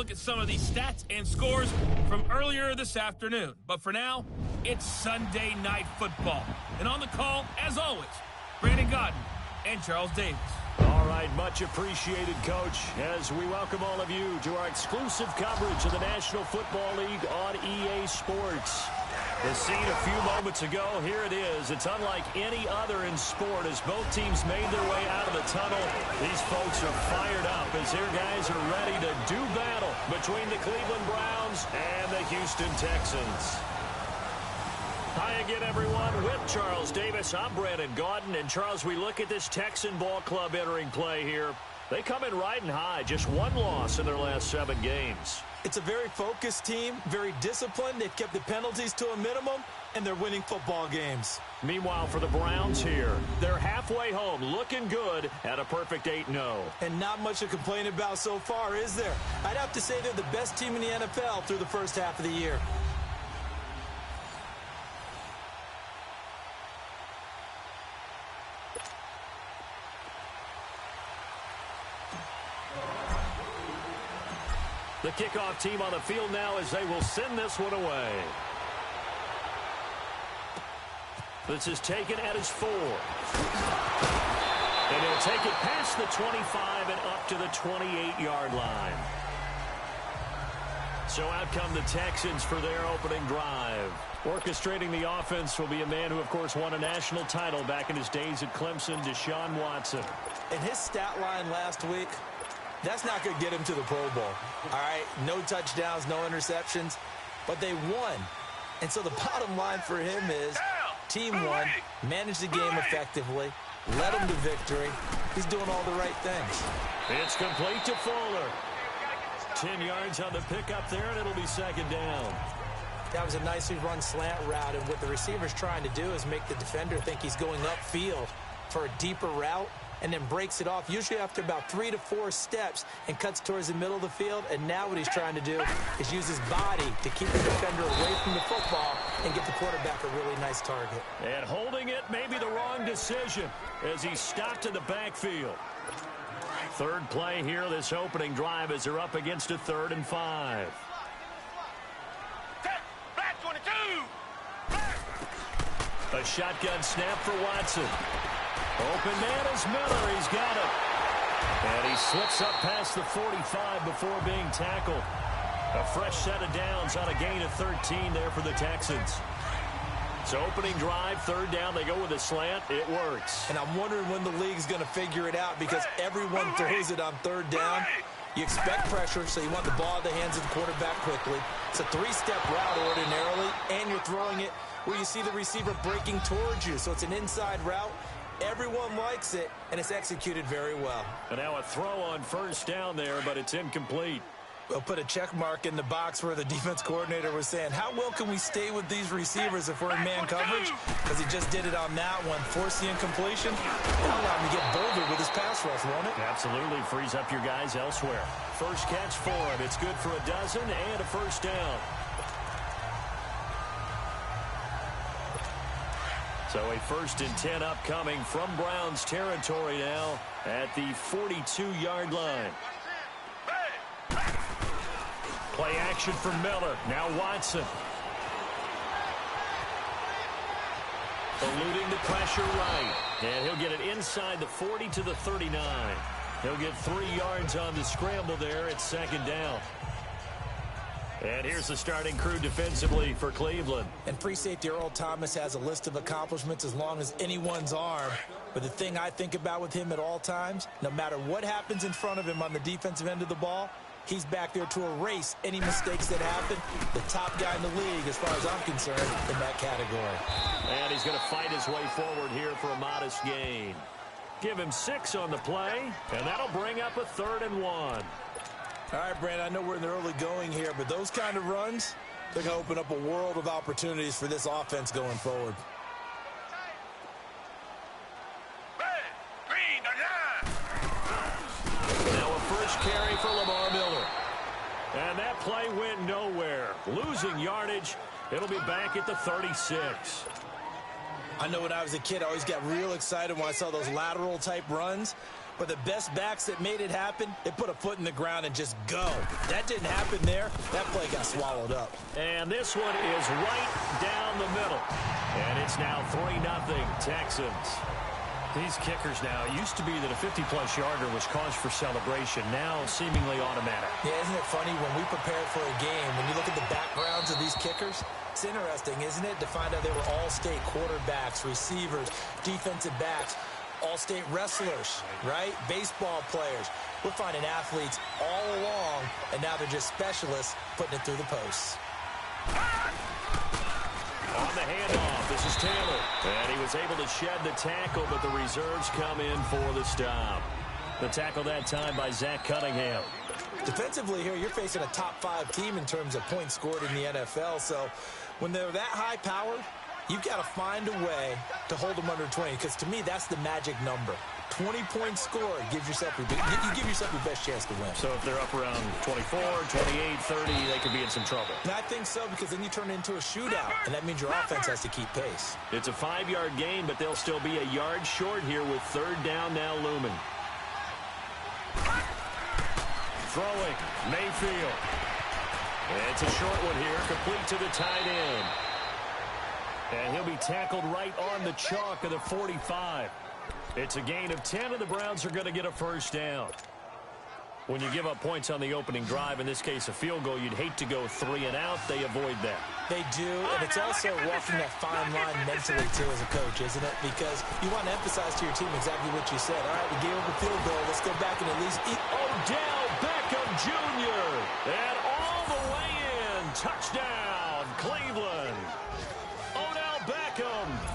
look at some of these stats and scores from earlier this afternoon. But for now, it's Sunday Night Football. And on the call, as always, Brandon Godden and Charles Davis. All right, much appreciated, Coach, as we welcome all of you to our exclusive coverage of the National Football League on EA Sports. The scene a few moments ago, here it is. It's unlike any other in sport as both teams made their way out of the tunnel. These folks are fired up as their guys are ready to do battle between the Cleveland Browns and the Houston Texans. Hi again, everyone. With Charles Davis, I'm Brandon Godden. And, Charles, we look at this Texan ball club entering play here. They come in riding high, just one loss in their last 7 games. It's a very focused team, very disciplined. They've kept the penalties to a minimum, and they're winning football games. Meanwhile, for the Browns here, they're halfway home, looking good at a perfect 8-0. And not much to complain about so far, is there? I'd have to say they're the best team in the NFL through the first half of the year. The kickoff team on the field now as they will send this one away. This is taken at his 4. And he'll take it past the 25 and up to the 28-yard line. So out come the Texans for their opening drive. Orchestrating the offense will be a man who, of course, won a national title back in his days at Clemson, Deshaun Watson. And his stat line last week, that's not going to get him to the Pro Bowl. All right, no touchdowns, no interceptions, but they won. And so the bottom line for him is team won, managed the game effectively, led them to victory. He's doing all the right things. It's complete to Fuller. 10 yards on the pickup there, and it'll be second down. That was a nicely run slant route, and what the receiver's trying to do is make the defender think he's going upfield for a deeper route, and then breaks it off, usually after about 3 to 4 steps, and cuts towards the middle of the field. And now what he's trying to do is use his body to keep the defender away from the football and get the quarterback a really nice target. And holding it may be the wrong decision as he stopped in the backfield. Third play here, this opening drive, as they're up against a 3rd and 5. Black 22. A shotgun snap for Watson. Open man is Miller. He's got it. And he slips up past the 45 before being tackled. A fresh set of downs on a gain of 13 there for the Texans. So opening drive, 3rd down. They go with a slant. It works. And I'm wondering when the league's going to figure it out because everyone throws it on 3rd down. You expect pressure, so you want the ball in the hands of the quarterback quickly. It's a 3-step route ordinarily, and you're throwing it where you see the receiver breaking towards you. So it's an inside route. Everyone likes it, and it's executed very well. And now a throw on 1st down there, but it's incomplete. We'll put a check mark in the box where the defense coordinator was saying, how well can we stay with these receivers if we're in man coverage? Because he just did it on that one, forced the incompletion. That'll allow him to get bolder with his pass rush, won't it? Absolutely, frees up your guys elsewhere. First catch for him. It's good for a dozen and a 1st down. So a 1st and 10 upcoming from Browns territory now at the 42-yard line. Play action for Miller. Now Watson. Eluding the pressure right. And he'll get it inside the 40 to the 39. He'll get 3 yards on the scramble there. It's 2nd down. And here's the starting crew defensively for Cleveland. And free safety Earl Thomas has a list of accomplishments as long as anyone's arm. But the thing I think about with him at all times, no matter what happens in front of him on the defensive end of the ball, he's back there to erase any mistakes that happen. The top guy in the league, as far as I'm concerned, in that category. And he's going to fight his way forward here for a modest gain. Give him 6 on the play, and that'll bring up a 3rd and 1. All right, Brandon, I know we're in the early going here, but those kind of runs, they're going to open up a world of opportunities for this offense going forward. Now a first carry for Lamar Miller. And that play went nowhere. Losing yardage. It'll be back at the 36. I know when I was a kid, I always got real excited when I saw those lateral-type runs. But the best backs that made it happen, they put a foot in the ground and just go. That didn't happen there. That play got swallowed up. And this one is right down the middle. And it's now 3-0 Texans. These kickers now, it used to be that a 50-plus yarder was cause for celebration. Now seemingly automatic. Yeah, isn't it funny when we prepare for a game, when you look at the backgrounds of these kickers, it's interesting, isn't it, to find out they were all-state quarterbacks, receivers, defensive backs, all-state wrestlers, right? Baseball players. We're finding athletes all along, and now they're just specialists putting it through the posts. On the handoff, this is Taylor. And he was able to shed the tackle, but the reserves come in for the stop. The tackle that time by Zach Cunningham. Defensively here, you're facing a top-5 team in terms of points scored in the NFL, so when they're that high-powered, you've got to find a way to hold them under 20, because to me, that's the magic number. 20 points scored gives yourself you give yourself your best chance to win. So if they're up around 24, 28, 30, they could be in some trouble. And I think so, because then you turn it into a shootout, and that means your offense has to keep pace. It's a 5-yard gain, but they'll still be a yard short here with 3rd down now looming. Throwing, Mayfield. It's a short one here, complete to the tight end. And he'll be tackled right on the chalk of the 45. It's a gain of 10, and the Browns are going to get a 1st down. When you give up points on the opening drive, in this case a field goal, you'd hate to go 3 and out. They avoid that. They do, and it's also walking that fine line mentally, too, as a coach, isn't it? Because you want to emphasize to your team exactly what you said. All right, we gave up a field goal. Let's go back and at least eat. Odell Beckham Jr. And all the way in. Touchdown, Cleveland.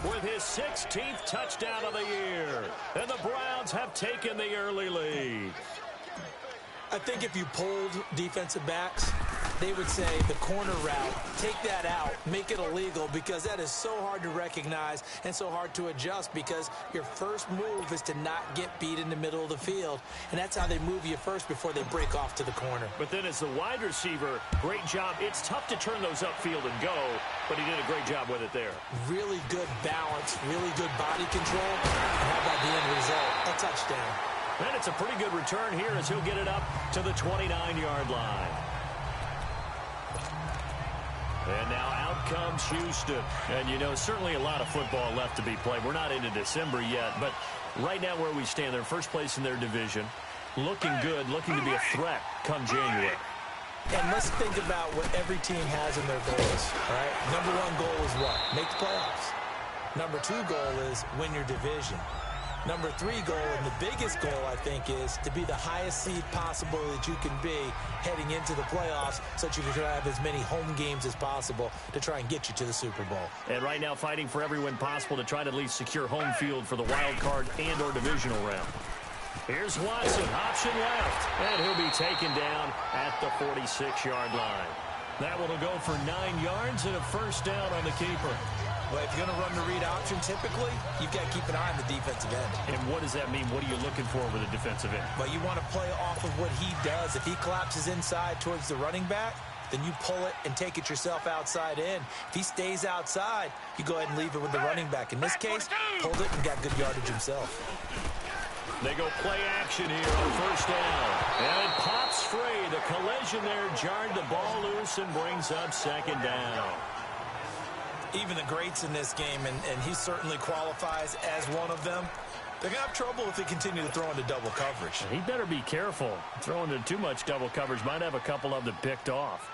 With his 16th touchdown of the year. And the Browns have taken the early lead. I think if you polled defensive backs, they would say the corner route, take that out, make it illegal, because that is so hard to recognize and so hard to adjust, because your first move is to not get beat in the middle of the field. And that's how they move you first before they break off to the corner. But then as the wide receiver, great job. It's tough to turn those upfield and go, but he did a great job with it there. Really good balance, really good body control. And how about the end result? A touchdown. And it's a pretty good return here as he'll get it up to the 29-yard line. And now out comes Houston. And, you know, certainly a lot of football left to be played. We're not into December yet, but right now where we stand, they're first place in their division. Looking good, looking to be a threat come January. And let's think about what every team has in their goals, all right? Number 1 goal is what? Make the playoffs. Number 2 goal is win your division. Number 3 goal, and the biggest goal, I think, is to be the highest seed possible that you can be heading into the playoffs, so that you can have as many home games as possible to try and get you to the Super Bowl. And right now fighting for every win possible to try to at least secure home field for the wild card and or divisional round. Here's Watson, option left, and he'll be taken down at the 46-yard line. That one will go for 9 yards and a 1st down on the keeper. Well, if you're going to run the read option, typically, you've got to keep an eye on the defensive end. And what does that mean? What are you looking for with a defensive end? Well, you want to play off of what he does. If he collapses inside towards the running back, then you pull it and take it yourself outside in. If he stays outside, you go ahead and leave it with the running back. In this case, pulled it and got good yardage himself. They go play action here on 1st down. And it pops free. The collision there jarred the ball loose and brings up 2nd down. Even the greats in this game, and he certainly qualifies as one of them, they're going to have trouble if they continue to throw into double coverage. He better be careful. Throwing into too much double coverage might have a couple of them picked off.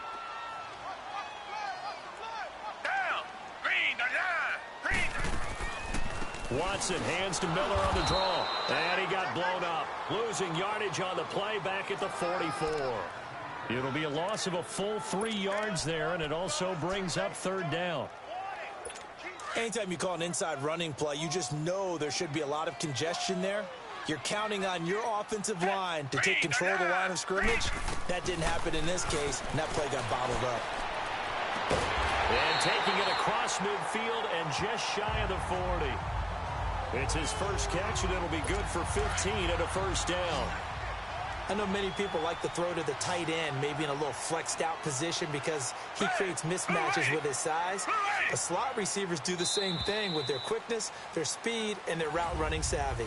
Watson hands to Miller on the draw. And he got blown up. Losing yardage on the play back at the 44. It'll be a loss of a full 3 yards there, and it also brings up 3rd down. Anytime you call an inside running play, you just know there should be a lot of congestion there. You're counting on your offensive line to take control of the line of scrimmage. That didn't happen in this case, and that play got bottled up. And taking it across midfield and just shy of the 40. It's his first catch, and it'll be good for 15 and a 1st down. I know many people like to throw to the tight end, maybe in a little flexed out position because he creates mismatches with his size. But slot receivers do the same thing with their quickness, their speed, and their route running savvy.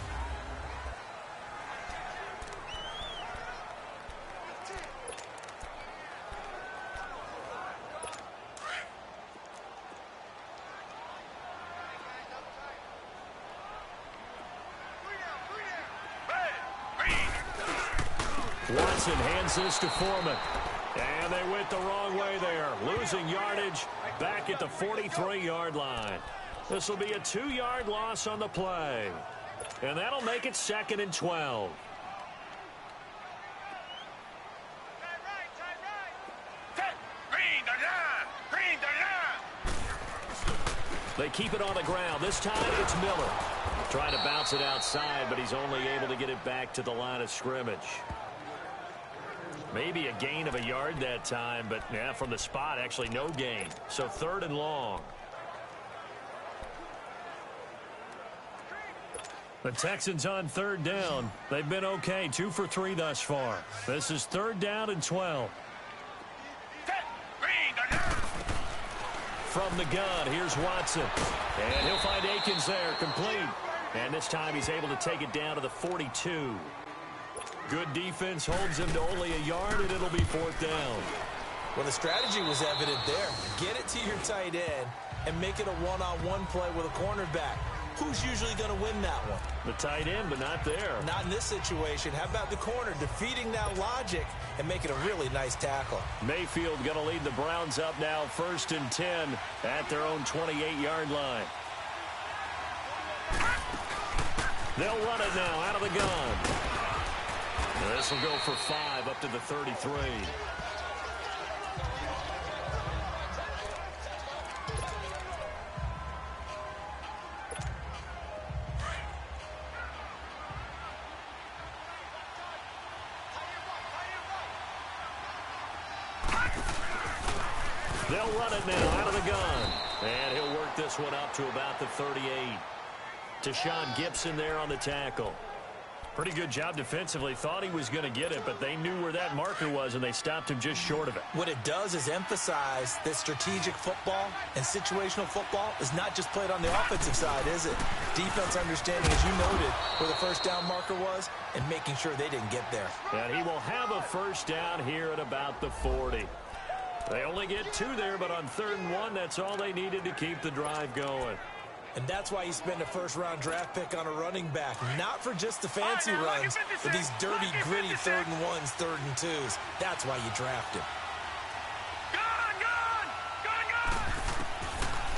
Watson hands this to Foreman. And they went the wrong way there. Losing yardage back at the 43-yard line. This will be a 2-yard loss on the play. And that'll make it 2nd and 12. They keep it on the ground. This time it's Miller. Trying to bounce it outside, but he's only able to get it back to the line of scrimmage. Maybe a gain of a yard that time, but yeah, from the spot, actually no gain. So 3rd and long. The Texans on 3rd down. They've been okay, 2 for 3 thus far. This is 3rd down and 12. From the gun, here's Watson. And he'll find Akins there, complete. And this time he's able to take it down to the 42. Good defense holds him to only a yard, and it'll be 4th down. Well, the strategy was evident there. Get it to your tight end and make it a one-on-one play with a cornerback. Who's usually going to win that one? The tight end, but not there. Not in this situation. How about the corner defeating that logic and making a really nice tackle? Mayfield going to lead the Browns up now, 1st and 10 at their own 28-yard line. They'll run it now out of the gun. This will go for 5 up to the 33. They'll run it now out of the gun. And he'll work this one up to about the 38. Tashawn Gibson there on the tackle. Pretty good job defensively. Thought he was going to get it, but they knew where that marker was, and they stopped him just short of it. What it does is emphasize that strategic football and situational football is not just played on the offensive side, is it? Defense understanding, as you noted, where the 1st down marker was and making sure they didn't get there. And he will have a 1st down here at about the 40. They only get 2 there, but on 3rd and 1, that's all they needed to keep the drive going. And that's why you spend a 1st-round draft pick on a running back. Not for just the fancy runs, but these dirty, gritty 3rd and 1s, 3rd and 2s. That's why you draft him.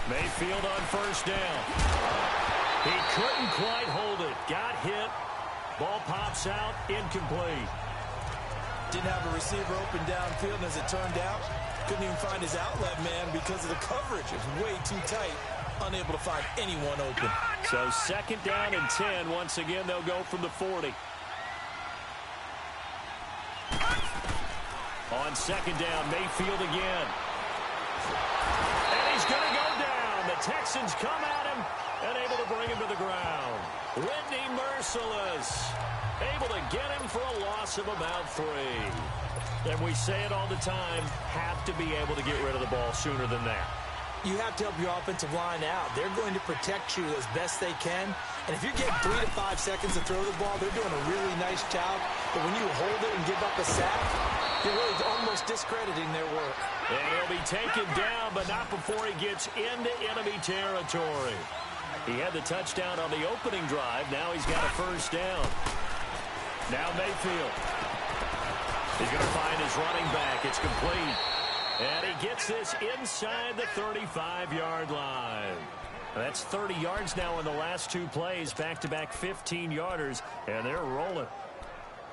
Mayfield on 1st down. He couldn't quite hold it. Got hit. Ball pops out. Incomplete. Didn't have a receiver open downfield, and as it turned out, couldn't even find his outlet man because of the coverage. It was way too tight. Unable to find anyone open. So 2nd down and 10. Once again, they'll go from the 40. On 2nd down, Mayfield again. And he's going to go down. The Texans come at him and able to bring him to the ground. Whitney Merciless able to get him for a loss of about 3. And we say it all the time, have to be able to get rid of the ball sooner than that. You have to help your offensive line out. They're going to protect you as best they can. And if you're getting 3 to 5 seconds to throw the ball, they're doing a really nice job. But when you hold it and give up a sack, you're really almost discrediting their work. And he'll be taken down, but not before he gets into enemy territory. He had the touchdown on the opening drive. Now he's got a 1st down. Now Mayfield. He's going to find his running back. It's complete. And he gets this inside the 35-yard line. That's 30 yards now in the last 2 plays, back-to-back 15-yarders, and they're rolling.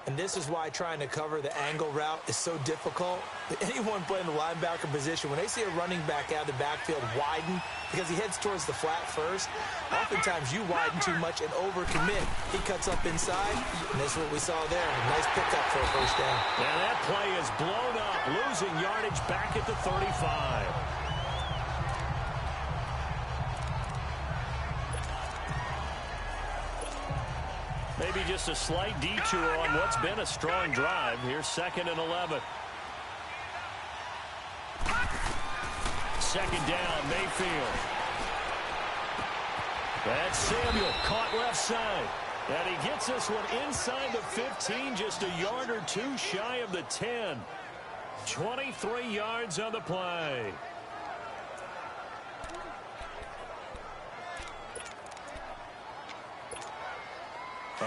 And this is why trying to cover the angle route is so difficult. Anyone playing the linebacker position, when they see a running back out of the backfield widen because he heads towards the flat first, oftentimes you widen too much and overcommit. He cuts up inside, and this is what we saw there. Nice pickup for a 1st down. And that play is blown up, losing yardage back at the 35. Maybe just a slight detour on what's been a strong drive. Here's 2nd and 11. 2nd down, Mayfield. That's Samuel, caught left side. And he gets this one inside the 15, just a yard or 2 shy of the 10. 23 yards on the play.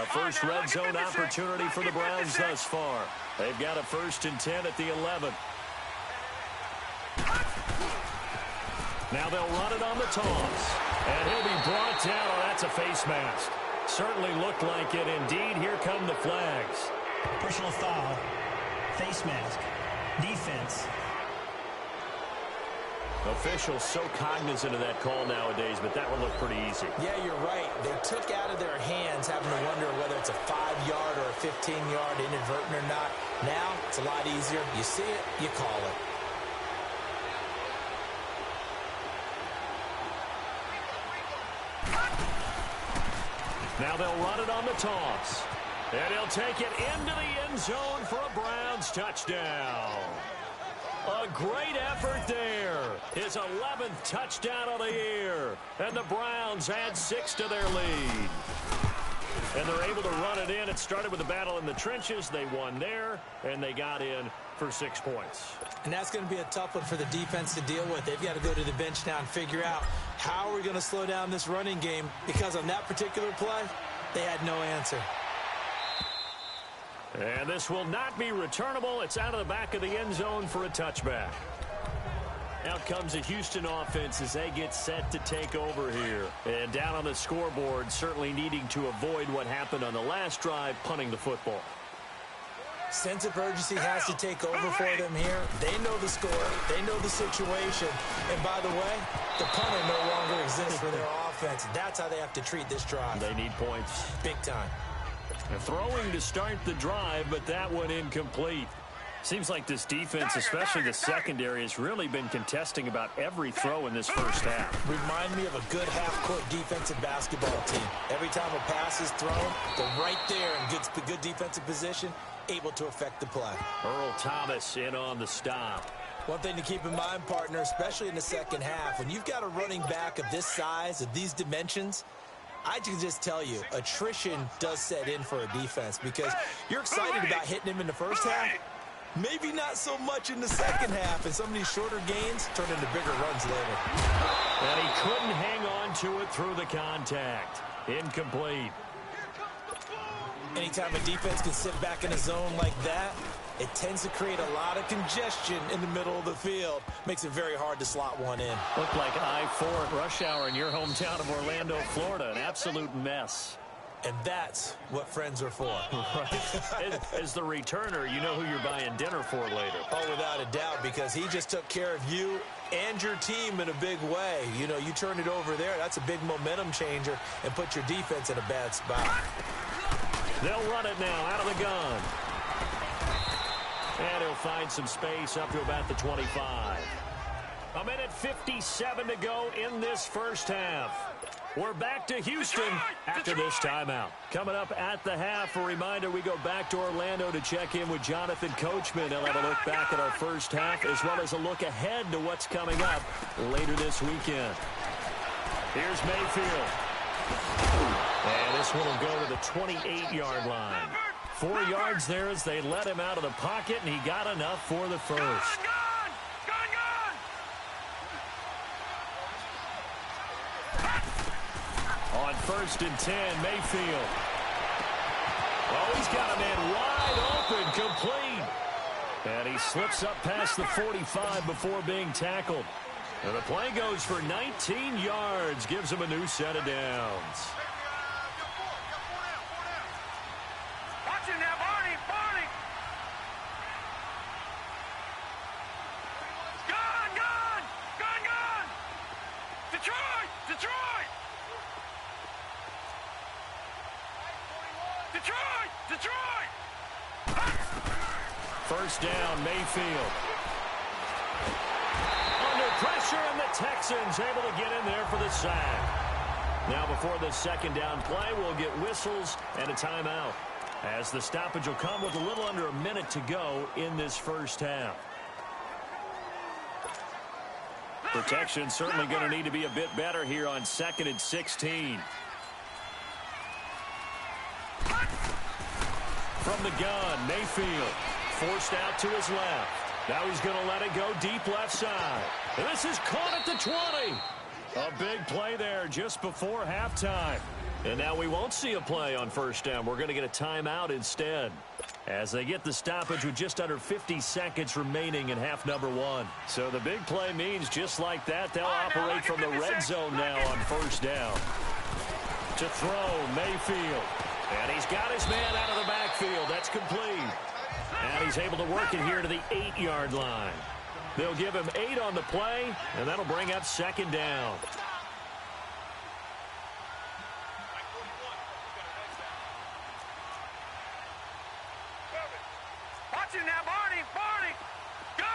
A first red zone opportunity for the Browns thus far. They've got a 1st and 10 at the 11. Now they'll run it on the toss. And he'll be brought down. Oh, that's a face mask. Certainly looked like it. Indeed, here come the flags. Personal foul, face mask, defense. Officials so cognizant of that call nowadays, but that one looked pretty easy. Yeah, you're right. They took out of their hands having to wonder whether it's a 5-yard or a 15-yard inadvertent or not. Now, it's a lot easier. You see it, you call it. Now they'll run it on the toss. And he'll take it into the end zone for a Browns touchdown. A great effort there. His 11th touchdown of the year. And the Browns add 6 to their lead. And they're able to run it in. It started with a battle in the trenches. They won there, and they got in for 6 points. And that's going to be a tough one for the defense to deal with. They've got to go to the bench now and figure out how are we going to slow down this running game, because on that particular play, they had no answer. And this will not be returnable. It's out of the back of the end zone for a touchback. Out comes the Houston offense as they get set to take over here. And down on the scoreboard, certainly needing to avoid what happened on the last drive, punting the football. Sense of urgency has to take over for them here. They know the score. They know the situation. And by the way, the punter no longer exists for their offense. That's how they have to treat this drive. They need points. Big time. Throwing to start the drive, but that one incomplete. Seems like this defense, especially the secondary, has really been contesting about every throw in this first half. Remind me of a good half-court defensive basketball team. Every time a pass is thrown, they're right there in good defensive position, able to affect the play. Earl Thomas in on the stop. One thing to keep in mind, partner, especially in the second half, when you've got a running back of this size, of these dimensions, I can just tell you, attrition does set in for a defense, because you're excited about hitting him in the first half, maybe not so much in the second half, and some of these shorter gains turn into bigger runs later. And he couldn't hang on to it through the contact. Incomplete. Anytime a defense can sit back in a zone like that, it tends to create a lot of congestion in the middle of the field. Makes it very hard to slot one in. Looked like I-4 at rush hour in your hometown of Orlando, Florida. An absolute mess. And that's what friends are for. Right. As the returner, you know who you're buying dinner for later. Oh, without a doubt, because he just took care of you and your team in a big way. You know, you turn it over there, that's a big momentum changer, and put your defense in a bad spot. They'll run it now out of the gun. And he'll find some space up to about the 25. A minute 57 to go in this first half. We're back to Houston after this timeout. Coming up at the half, a reminder, we go back to Orlando to check in with Jonathan Coachman. He'll have a look back at our first half, as well as a look ahead to what's coming up later this weekend. Here's Mayfield. And this one will go to the 28-yard line. 4 yards there as they let him out of the pocket, and he got enough for the first. On 1st and 10, Mayfield. Oh, he's got a man wide open, complete. And he slips up past the 45 before being tackled. And the play goes for 19 yards, gives him a new set of downs. First down, Mayfield. Under pressure, and the Texans able to get in there for the sack. Now before the second down play, we'll get whistles and a timeout, as the stoppage will come with a little under a minute to go in this first half. Protection certainly going to need to be a bit better here on 2nd and 16. From the gun, Mayfield. Forced out to his left. Now he's going to let it go deep left side. And this is caught at the 20. A big play there just before halftime. And now we won't see a play on first down. We're going to get a timeout instead, as they get the stoppage with just under 50 seconds remaining in half number one. So the big play means just like that, they'll operate from the red zone now on first down. To throw, Mayfield. And he's got his man out of the backfield. That's complete. And he's able to work it here to the 8-yard line. They'll give him 8 on the play, and that'll bring up second down. Watching now, Barney. Gun.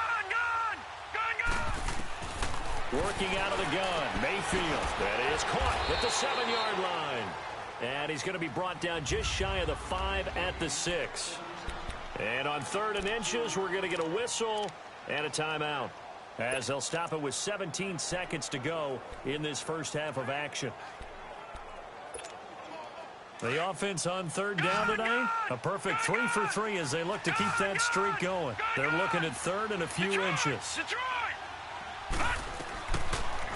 Working out of the gun, Mayfield. That is caught at the 7-yard line. And he's going to be brought down just shy of the 5 at the 6. And on 3rd and inches, we're going to get a whistle and a timeout, as they'll stop it with 17 seconds to go in this first half of action. The offense on 3rd down tonight, a perfect 3 for 3 as they look to keep that streak going. They're looking at 3rd and a few inches.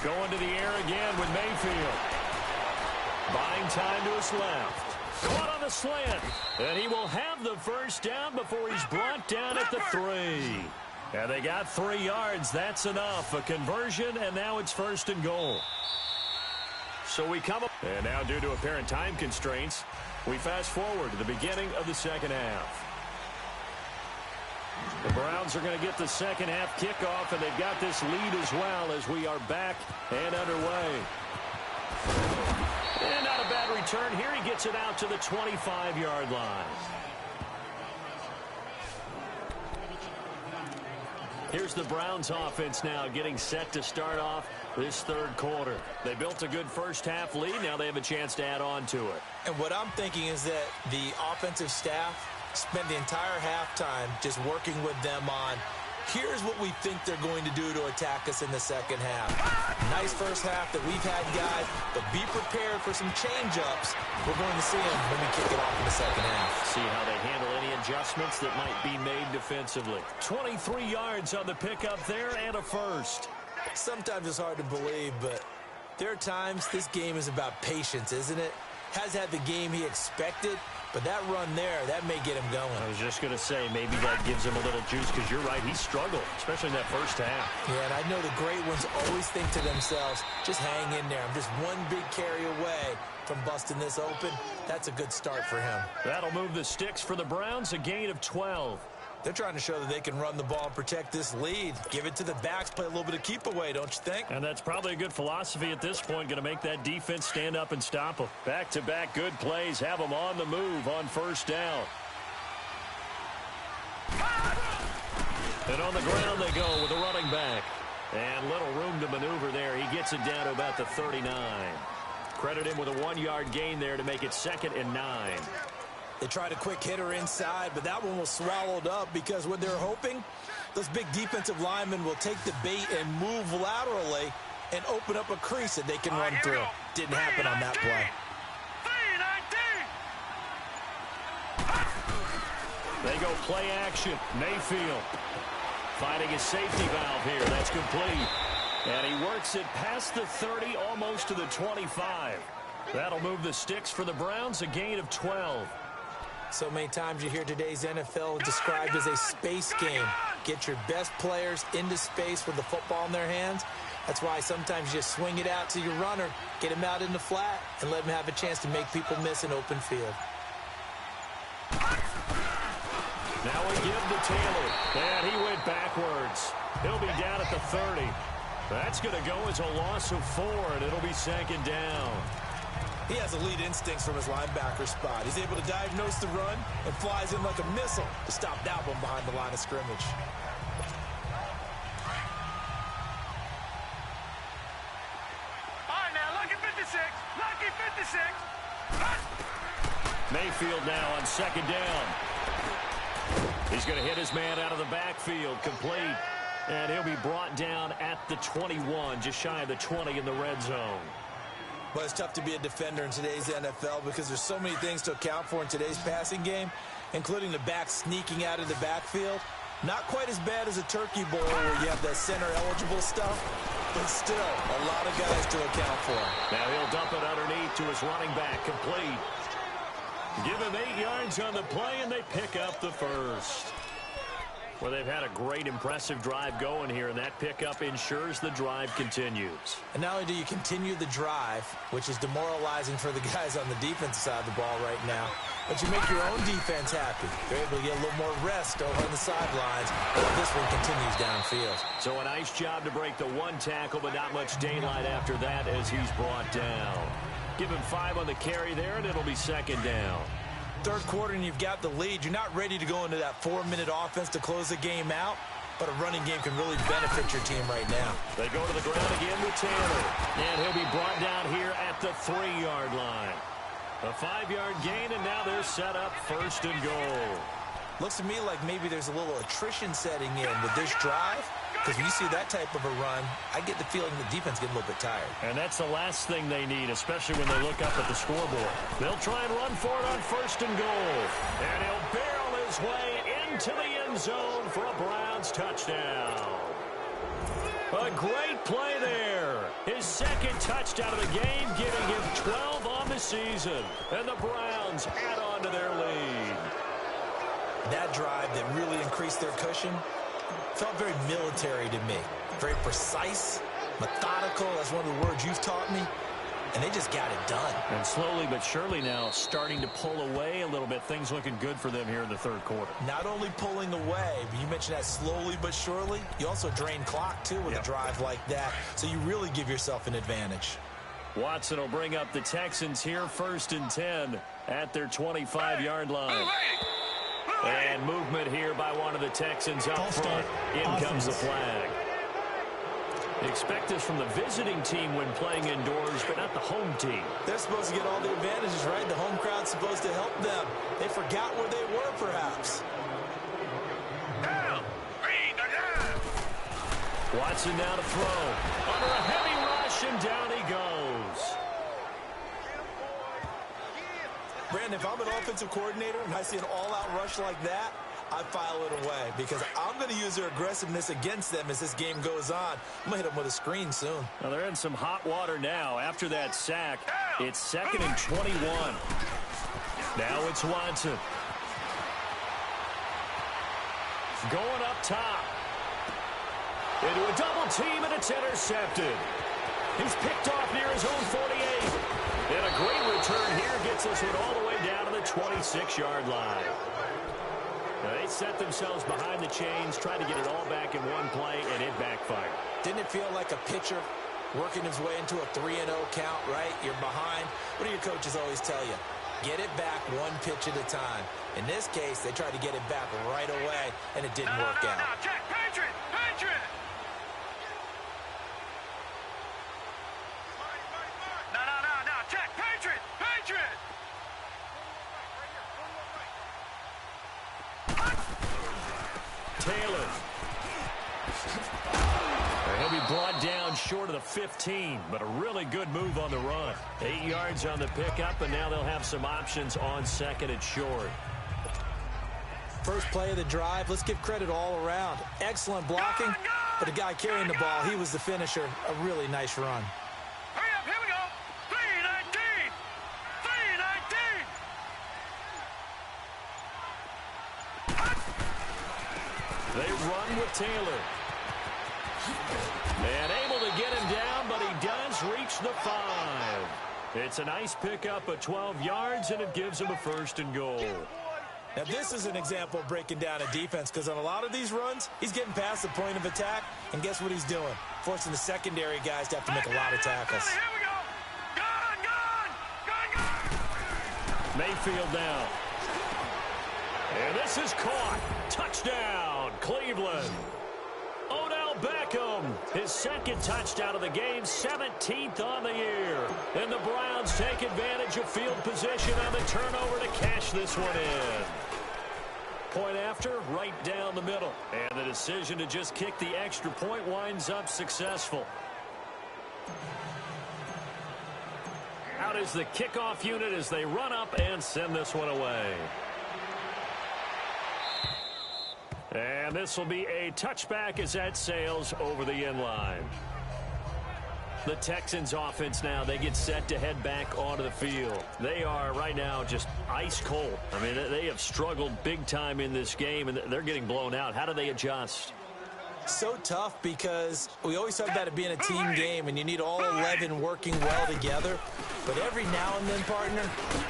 Going to the air again with Mayfield. Buying time to his left. Caught on the slant. And he will have the first down before he's brought down at the 3. And they got 3 yards. That's enough. A conversion, and now it's 1st and goal. So we come up. And now, due to apparent time constraints, we fast forward to the beginning of the second half. The Browns are going to get the second half kickoff, and they've got this lead as well as we are back and underway. And not a bad return here. He gets it out to the 25-yard line. Here's the Browns offense now getting set to start off this 3rd quarter. They built a good first half lead. Now they have a chance to add on to it. And what I'm thinking is that the offensive staff spent the entire halftime just working with them on, here's what we think they're going to do to attack us in the second half. Nice first half that we've had, guys, but be prepared for some change-ups. We're going to see them when we kick it off in the second half. See how they handle any adjustments that might be made defensively. 23 yards on the pickup there and a first. Sometimes it's hard to believe, but there are times this game is about patience, isn't it? Has had the game he expected, but that run there, that may get him going. I was just going to say, maybe that gives him a little juice, because you're right, he struggled, especially in that first half. Yeah, and I know the great ones always think to themselves, just hang in there. I'm just one big carry away from busting this open. That's a good start for him. That'll move the sticks for the Browns, a gain of 12. They're trying to show that they can run the ball and protect this lead. Give it to the backs, play a little bit of keep away, don't you think? And that's probably a good philosophy at this point, going to make that defense stand up and stop them. Back-to-back good plays, have them on the move on first down. And on the ground they go with a running back. And little room to maneuver there. He gets it down to about the 39. Credit him with a 1-yard gain there to make it 2nd and 9. They tried a quick hitter inside, but that one was swallowed up because what they're hoping, those big defensive linemen will take the bait and move laterally and open up a crease that they can run through. Didn't happen on that play. They go play action. Mayfield finding his safety valve here. That's complete. And he works it past the 30, almost to the 25. That'll move the sticks for the Browns, a gain of 12. So many times you hear today's NFL described as a space game. Get your best players into space with the football in their hands. That's why sometimes you just swing it out to your runner, get him out in the flat, and let him have a chance to make people miss an open field. Now we give to Taylor. And he went backwards. He'll be down at the 30. That's going to go as a loss of 4, and it'll be 2nd down. He has elite instincts from his linebacker spot. He's able to diagnose the run and flies in like a missile to stop that one behind the line of scrimmage. All right, now, lucky 56. Lucky 56. Mayfield now on 2nd down. He's going to hit his man out of the backfield, complete. And he'll be brought down at the 21, just shy of the 20 in the red zone. But it's tough to be a defender in today's NFL because there's so many things to account for in today's passing game, including the back sneaking out of the backfield. Not quite as bad as a turkey bowl where you have that center-eligible stuff, But still, a lot of guys to account for. Now he'll dump it underneath to his running back, complete. Give him 8 yards on the play, and they pick up the first. Well, they've had a great, impressive drive going here, and that pickup ensures the drive continues. And not only do you continue the drive, which is demoralizing for the guys on the defensive side of the ball right now, but you make your own defense happy. You're able to get a little more rest over on the sidelines, while this one continues downfield. So a nice job to break the one tackle, but not much daylight after that as he's brought down. Give him 5 on the carry there, and it'll be second down. Third quarter and you've got the lead. You're not ready to go into that 4-minute offense to close the game out, but a running game can really benefit your team right now. They go to the ground again with Taylor, and he'll be brought down here at the 3-yard line. A 5-yard gain, and now they're set up first and goal. Looks to me like maybe there's a little attrition setting in with this drive, because when you see that type of a run, I get the feeling the defense getting a little bit tired. And that's the last thing they need, especially when they look up at the scoreboard. They'll try and run for it on first and goal. And he'll barrel his way into the end zone for a Browns touchdown. A great play there. His second touchdown of the game, giving him 12 on the season. And the Browns add on to their lead. That drive that really increased their cushion felt very military to me. Very precise, methodical. That's one of the words you've taught me. And they just got it done. And slowly but surely now starting to pull away a little bit. Things looking good for them here in the third quarter. Not only pulling away, but you mentioned that slowly but surely. You also drain clock, too, with a drive like that. So you really give yourself an advantage. Watson will bring up the Texans here first and 10 at their 25-yard line. And movement here by one of the Texans up front. In comes the flag. Expect this from the visiting team when playing indoors, but not the home team. They're supposed to get all the advantages, right? The home crowd's supposed to help them. They forgot where they were, perhaps. Watson now to throw. Under a heavy rush, and down he goes. Brandon, if I'm an offensive coordinator and I see an all-out rush like that, I file it away because I'm going to use their aggressiveness against them as this game goes on. I'm going to hit them with a screen soon. Well, they're in some hot water now. After that sack, it's 2nd and 21. Now it's Watson. Going up top. Into a double team, and it's intercepted. He's picked off near his own 48. And a great return here gets us one all the way down to the 26-yard line. Now they set themselves behind the chains, tried to get it all back in one play, and it backfired. Didn't it feel like a pitcher working his way into a 3-0 count, right? You're behind. What do your coaches always tell you? Get it back one pitch at a time. In this case, they tried to get it back right away, and it didn't work out. No, Jack, Patriot! Patriot! No, Jack, Patriot! Patriot! Taylor. He'll be brought down short of the 15, but a really good move on the run. 8 yards on the pickup, and now they'll have some options on 2nd and short. First play of the drive, let's give credit all around. Excellent blocking, but the guy carrying the ball, he was the finisher. A really nice run. Hurry up, here we go! 3:19! 3:19! They run with Taylor. And able to get him down, but he does reach the 5. It's a nice pickup of 12 yards, and it gives him a 1st and goal. Now, this is an example of breaking down a defense because on a lot of these runs, he's getting past the point of attack, and guess what he's doing? Forcing the secondary guys to have to make a lot of tackles. Here we go! Gone! Mayfield now. And this is caught. Touchdown, Cleveland. Odell Beckham, his 2nd touchdown of the game, 17th on the year. And the Browns take advantage of field position on the turnover to cash this one in. Point after, right down the middle. And the decision to just kick the extra point winds up successful. Out is the kickoff unit as they run up and send this one away. And this will be a touchback as that sails over the end line. The Texans offense now, they get set to head back onto the field. They are right now just ice cold. I mean, they have struggled big time in this game, and they're getting blown out. How do they adjust? So tough because we always talk about it being a team game and you need all 11 working well together. But every now and then, partner,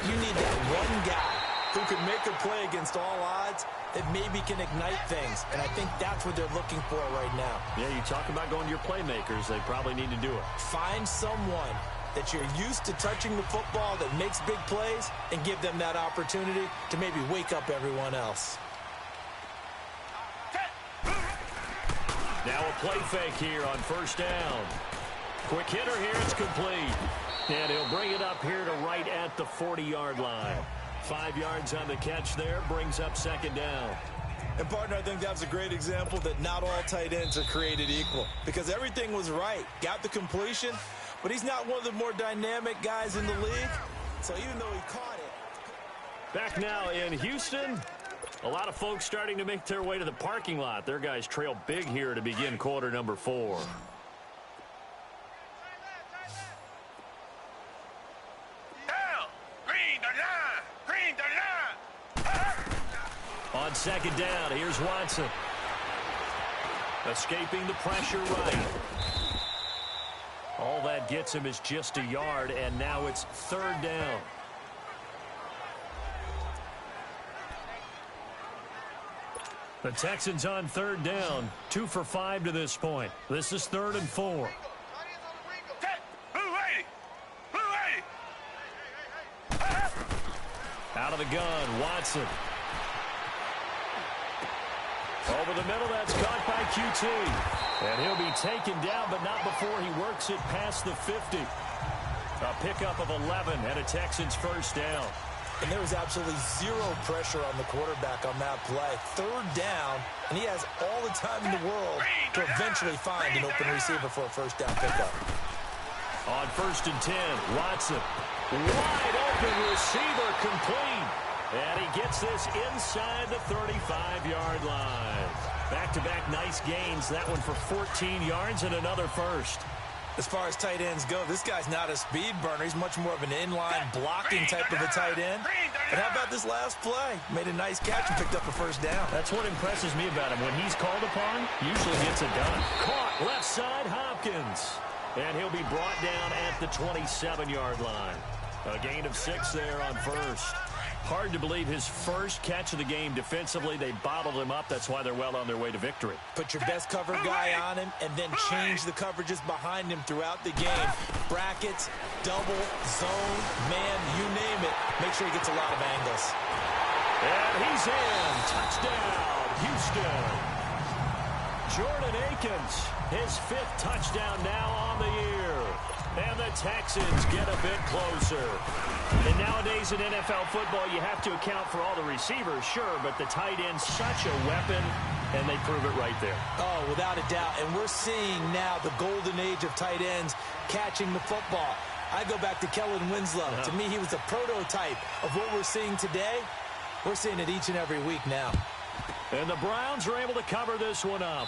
you need that one guy who can make a play against all odds that maybe can ignite things. And I think that's what they're looking for right now. Yeah, you talk about going to your playmakers. They probably need to do it. Find someone that you're used to touching the football that makes big plays and give them that opportunity to maybe wake up everyone else. Now a play fake here on first down. Quick hitter here, it's complete. And he'll bring it up here to right at the 40-yard line. 5 yards on the catch there, brings up second down. And, partner, I think that's a great example that not all tight ends are created equal because everything was right. Got the completion, but he's not one of the more dynamic guys in the league. So even though he caught it. Back now in Houston. A lot of folks starting to make their way to the parking lot. Their guys trail big here to begin quarter number 4. On second down, here's Watson. Escaping the pressure right. All that gets him is just a yard, and now it's third down. The Texans on third down, 2 for 5 to this point. This is 3rd and 4. Out of the gun, Watson. Over the middle, that's caught by QT. And he'll be taken down, but not before he works it past the 50. A pickup of 11 and a Texans first down. And there was absolutely zero pressure on the quarterback on that play. Third down, and he has all the time in the world to eventually find an open receiver for a first down pickup. On 1st and 10, Watson. Wide open receiver complete. And he gets this inside the 35-yard line. Back-to-back nice gains. That one for 14 yards and another first. As far as tight ends go, this guy's not a speed burner. He's much more of an inline blocking type of a tight end. But how about this last play? Made a nice catch and picked up a first down. That's what impresses me about him. When he's called upon, usually gets it done. Caught left side, Hopkins. And he'll be brought down at the 27-yard line. A gain of 6 there on first. Hard to believe his first catch of the game defensively. They bottled him up. That's why they're well on their way to victory. Put your best cover guy on him and then change the coverages behind him throughout the game. Brackets, double, zone, man, you name it. Make sure he gets a lot of angles. And he's in. Touchdown, Houston. Jordan Akins, his 5th touchdown now on the year. And the Texans get a bit closer. And nowadays in NFL football, you have to account for all the receivers, sure, but the tight end's such a weapon, and they prove it right there. Oh, without a doubt. And we're seeing now the golden age of tight ends catching the football. I go back to Kellen Winslow. To me, he was a prototype of what we're seeing today. We're seeing it each and every week now. And the Browns are able to cover this one up.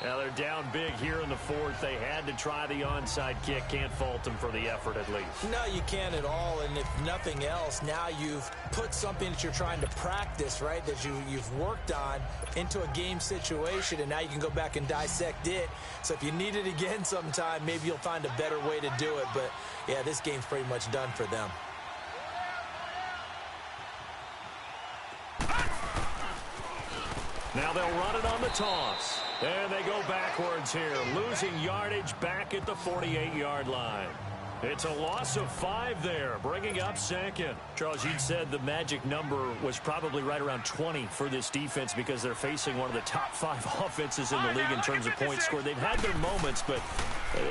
Now they're down big here in the 4th. They had to try the onside kick. Can't fault them for the effort at least. No, you can't at all. And if nothing else, now you've put something that you're trying to practice, right, that you've worked on into a game situation, and now you can go back and dissect it. So if you need it again sometime, maybe you'll find a better way to do it. But, yeah, this game's pretty much done for them. Now they'll run it on the toss. And they go backwards here, losing yardage back at the 48-yard line. It's a loss of 5 there, bringing up second. Charles, you said the magic number was probably right around 20 for this defense because they're facing one of the top 5 offenses in the league in terms of points scored. They've had their moments, but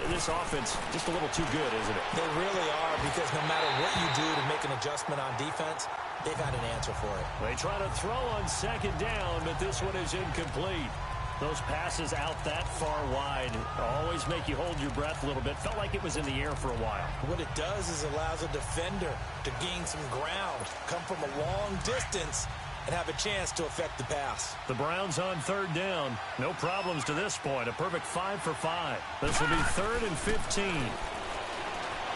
this offense just a little too good, isn't it? They really are, because no matter what you do to make an adjustment on defense, they've had an answer for it. They try to throw on second down, but this one is incomplete. Those passes out that far wide always make you hold your breath a little bit. Felt like it was in the air for a while. What it does is allows a defender to gain some ground, come from a long distance, and have a chance to affect the pass. The Browns on third down. No problems to this point. A perfect 5 for 5. This will be 3rd and 15.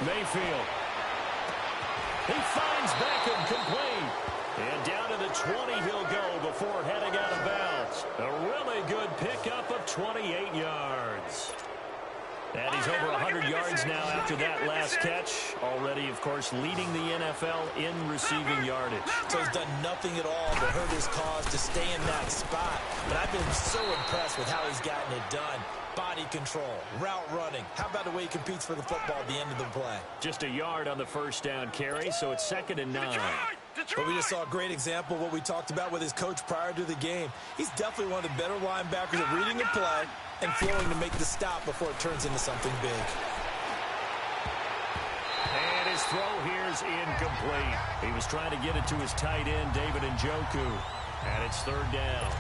Mayfield. He finds Beckham complete. And down to the 20 he'll go before heading out of bounds. A really good pickup of 28 yards. And he's over 100 yards now after that last catch. Already, of course, leading the NFL in receiving yardage. So he's done nothing at all to hurt his cause to stay in that spot. But I've been so impressed with how he's gotten it done. Body control, route running. How about the way he competes for the football at the end of the play? Just a yard on the first down carry, so it's 2nd and 9. But we just saw a great example of what we talked about with his coach prior to the game. He's definitely one of the better linebackers at reading a play and flowing to make the stop before it turns into something big. And his throw here is incomplete. He was trying to get it to his tight end, David Njoku. And it's 3rd down.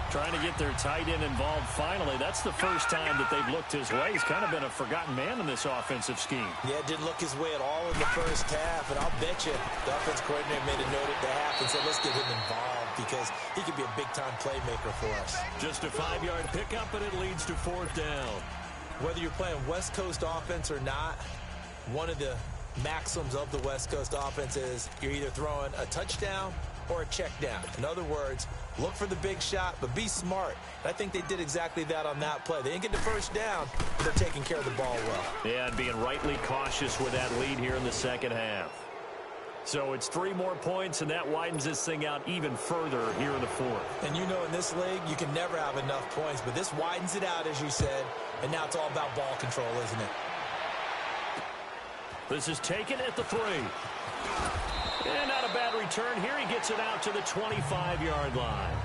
Trying to get their tight end involved finally. That's the first time that they've looked his way. He's kind of been a forgotten man in this offensive scheme. Yeah, didn't look his way at all in the first half. And I'll bet you the offense coordinator made a note at the half and said, let's get him involved because he could be a big-time playmaker for us. Just a 5-yard pickup, and it leads to 4th down. Whether you're playing West Coast offense or not, one of the maxims of the West Coast offense is you're either throwing a touchdown or a check down. In other words, look for the big shot, but be smart. And I think they did exactly that on that play. They didn't get the first down, but they're taking care of the ball well. Yeah, and being rightly cautious with that lead here in the second half. So it's 3 more points, and that widens this thing out even further here in the 4th. And you know in this league, you can never have enough points, but this widens it out, as you said, and now it's all about ball control, isn't it? This is taken at the 3. And not a bad return here. He gets it out to the 25-yard line.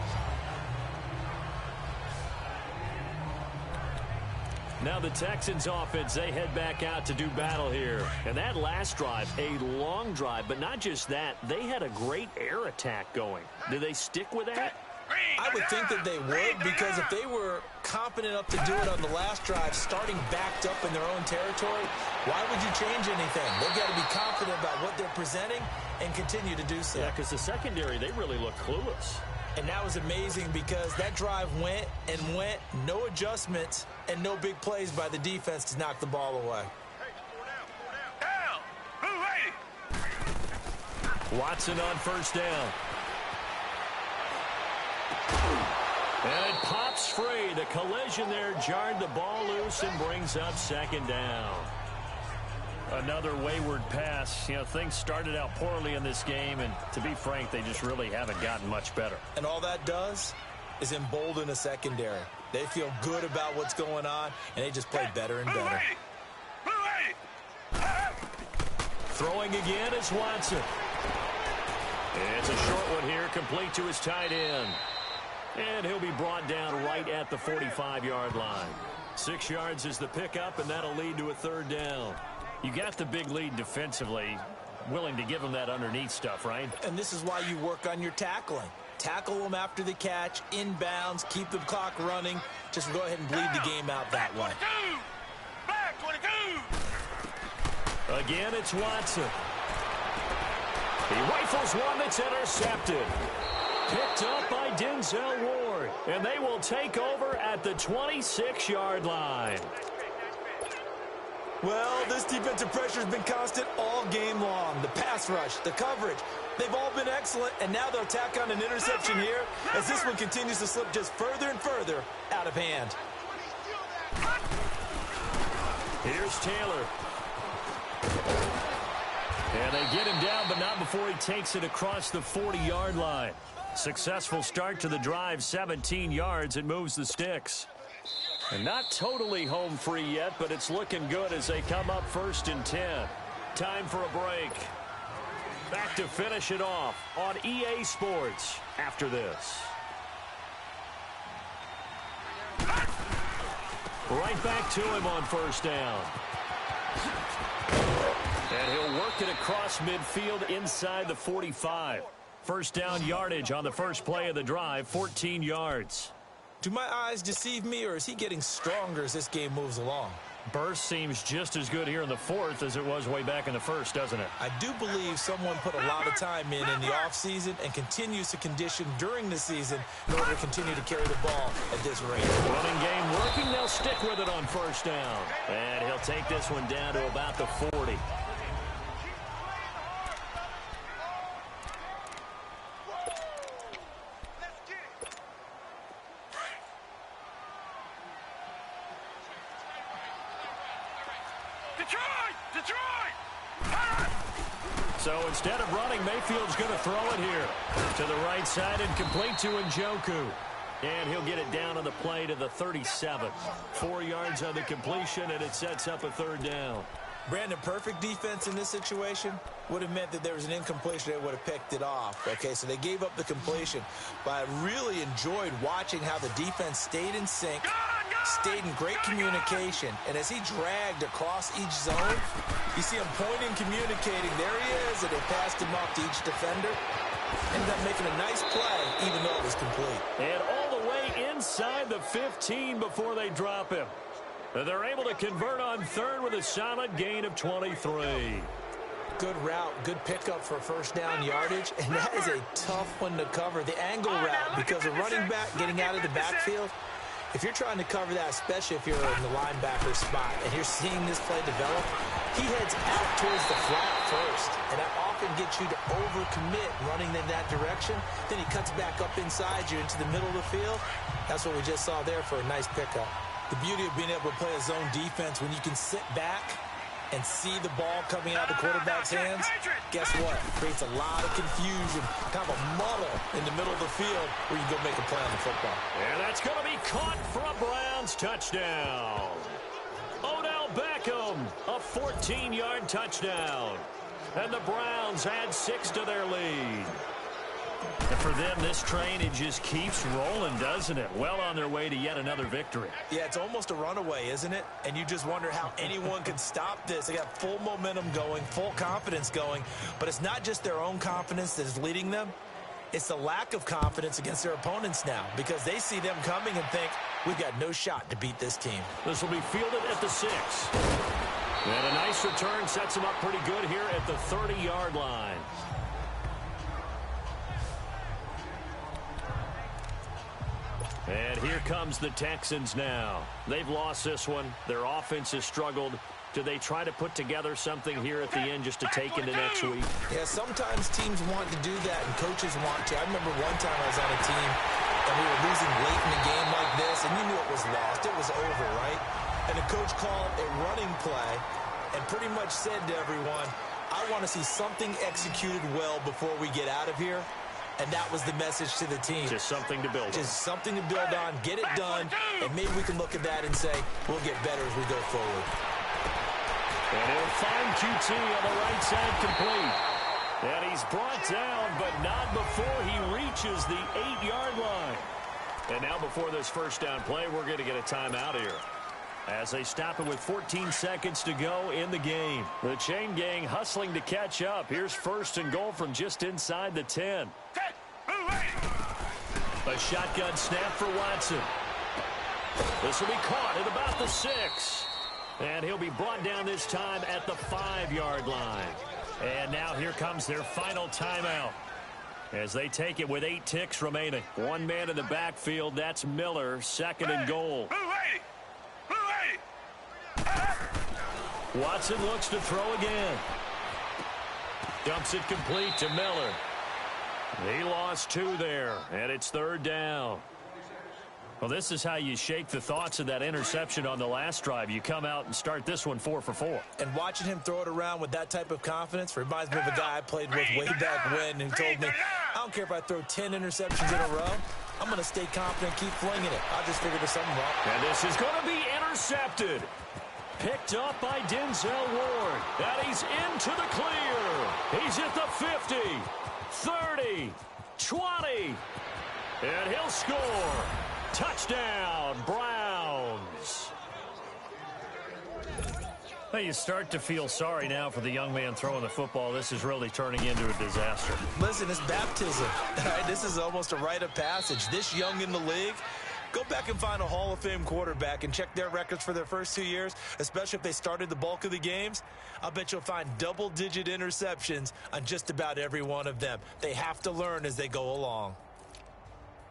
Now the Texans offense, they head back out to do battle here. And that last drive, a long drive, but not just that. They had a great air attack going. Do they stick with that? I would think that they would, because if they were competent enough to do it on the last drive, starting backed up in their own territory, why would you change anything? They've got to be confident about what they're presenting and continue to do so. Yeah, because the secondary, they really look clueless. And that was amazing because that drive went and went, no adjustments and no big plays by the defense to knock the ball away. Down. Move, ready. Watson on first down. And it pops free. The collision there jarred the ball loose and brings up 2nd down. Another wayward pass. You know, things started out poorly in this game, and to be frank, they just really haven't gotten much better. And all that does is embolden a secondary. They feel good about what's going on, and they just play better and better. Throwing again is Watson. It's a short one here, complete to his tight end. And he'll be brought down right at the 45-yard line. 6 yards is the pickup, and that'll lead to a 3rd down. You got the big lead defensively, willing to give them that underneath stuff, right? And this is why you work on your tackling. Tackle them after the catch, inbounds, keep the clock running. Just go ahead and bleed the game out that way. Back 22. Again, it's Watson. He rifles one that's intercepted. Picked up by Denzel Ward. And they will take over at the 26-yard line. Well, this defensive pressure has been constant all game long. The pass rush, the coverage, they've all been excellent, and now they'll tack on an interception here as this one continues to slip just further and further out of hand. Here's Taylor. And they get him down, but not before he takes it across the 40-yard line. Successful start to the drive, 17 yards. It moves the sticks. And not totally home free yet, but it's looking good as they come up 1st and 10. Time for a break. Back to finish it off on EA Sports after this. Right back to him on 1st down. And he'll work it across midfield inside the 45. 1st down yardage on the first play of the drive, 14 yards. Do my eyes deceive me, or is he getting stronger as this game moves along? Burst seems just as good here in the fourth as it was way back in the first, doesn't it? I do believe someone put a lot of time in the offseason and continues to condition during the season in order to continue to carry the ball at this rate. Running game working. They'll stick with it on first down. And he'll take this one down to about the 40. So instead of running, Mayfield's going to throw it here to the right side and complete to Njoku. And he'll get it down on the play to the 37. 4 yards on the completion, and it sets up a third down. Brandon, perfect defense in this situation would have meant that there was an incompletion. They would have picked it off. Okay, so they gave up the completion. But I really enjoyed watching how the defense stayed in sync, stayed in great communication. And as he dragged across each zone, you see him pointing, communicating. There he is, and they passed him off to each defender. Ended up making a nice play, even though it was complete. And all the way inside the 15 before they drop him. They're able to convert on third with a solid gain of 23. Good route, good pickup for first down yardage, and that is a tough one to cover. The angle route, because a running back getting out of the backfield, if you're trying to cover that, especially if you're in the linebacker spot and you're seeing this play develop, he heads out towards the flat first, and that often gets you to overcommit running in that direction. Then he cuts back up inside you into the middle of the field. That's what we just saw there for a nice pickup. The beauty of being able to play a zone defense when you can sit back and see the ball coming out of the quarterback's hands, guess what? Creates a lot of confusion, kind of a muddle in the middle of the field where you can go make a play on the football. And that's going to be caught for a Browns touchdown. Odell Beckham, a 14-yard touchdown. And the Browns add 6 to their lead. And for them, this train, it just keeps rolling, doesn't it? Well on their way to yet another victory. Yeah, it's almost a runaway, isn't it? And you just wonder how anyone can stop this. They got full momentum going, full confidence going. But it's not just their own confidence that's leading them. It's the lack of confidence against their opponents now, because they see them coming and think, we've got no shot to beat this team. This will be fielded at the 6. And a nice return sets them up pretty good here at the 30-yard line. And here comes the Texans now. They've lost this one. Their offense has struggled. Do they try to put together something here at the end just to take into next week? Yeah, sometimes teams want to do that and coaches want to. I remember one time I was on a team and we were losing late in a game like this, and you knew it was lost. It was over, right? And the coach called a running play and pretty much said to everyone, I want to see something executed well before we get out of here. And that was the message to the team. Just something to build on. Just something to build on, get it done, and maybe we can look at that and say, we'll get better as we go forward. And he'll find QT on the right side complete. And he's brought down, but not before he reaches the 8-yard line. And now before this first down play, we're going to get a timeout here, as they stop it with 14 seconds to go in the game. The chain gang hustling to catch up. Here's first and goal from just inside the 10. A shotgun snap for Watson. This will be caught at about the 6. And he'll be brought down this time at the 5-yard line. And now here comes their final timeout, as they take it with 8 ticks remaining. One man in the backfield, that's Miller, second and goal. Watson looks to throw again. Dumps it complete to Miller. He lost 2 there, and it's third down. Well, this is how you shake the thoughts of that interception on the last drive. You come out and start this one 4 for 4. And watching him throw it around with that type of confidence reminds me of a guy I played with way back when who told me, I don't care if I throw 10 interceptions in a row. I'm going to stay confident, keep flinging it. I just figured there's something wrong. And this is going to be intercepted. Picked up by Denzel Ward. And he's into the clear. He's at the 50, 30, 20. And he'll score. Touchdown, Browns. Well, you start to feel sorry now for the young man throwing the football. This is really turning into a disaster. Listen, it's baptism. Right? This is almost a rite of passage. This young in the league, Go back and find a Hall of Fame quarterback and check their records for their first 2 years, especially if they started the bulk of the games. I bet you'll find double-digit interceptions on just about every one of them. They have to learn as they go along.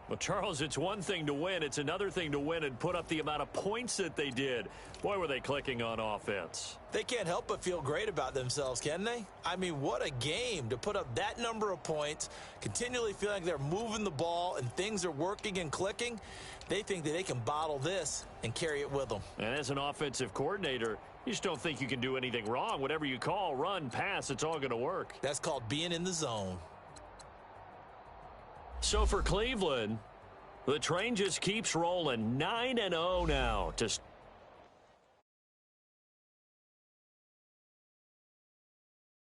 Well, Charles, it's one thing to win. It's another thing to win and put up the amount of points that they did. Boy, were they clicking on offense. They can't help but feel great about themselves, can they? I mean, what a game to put up that number of points, continually feeling like they're moving the ball and things are working and clicking. They think that they can bottle this and carry it with them. And as an offensive coordinator, you just don't think you can do anything wrong. Whatever you call, run, pass, it's all going to work. That's called being in the zone. So for Cleveland, the train just keeps rolling. 9-0 now to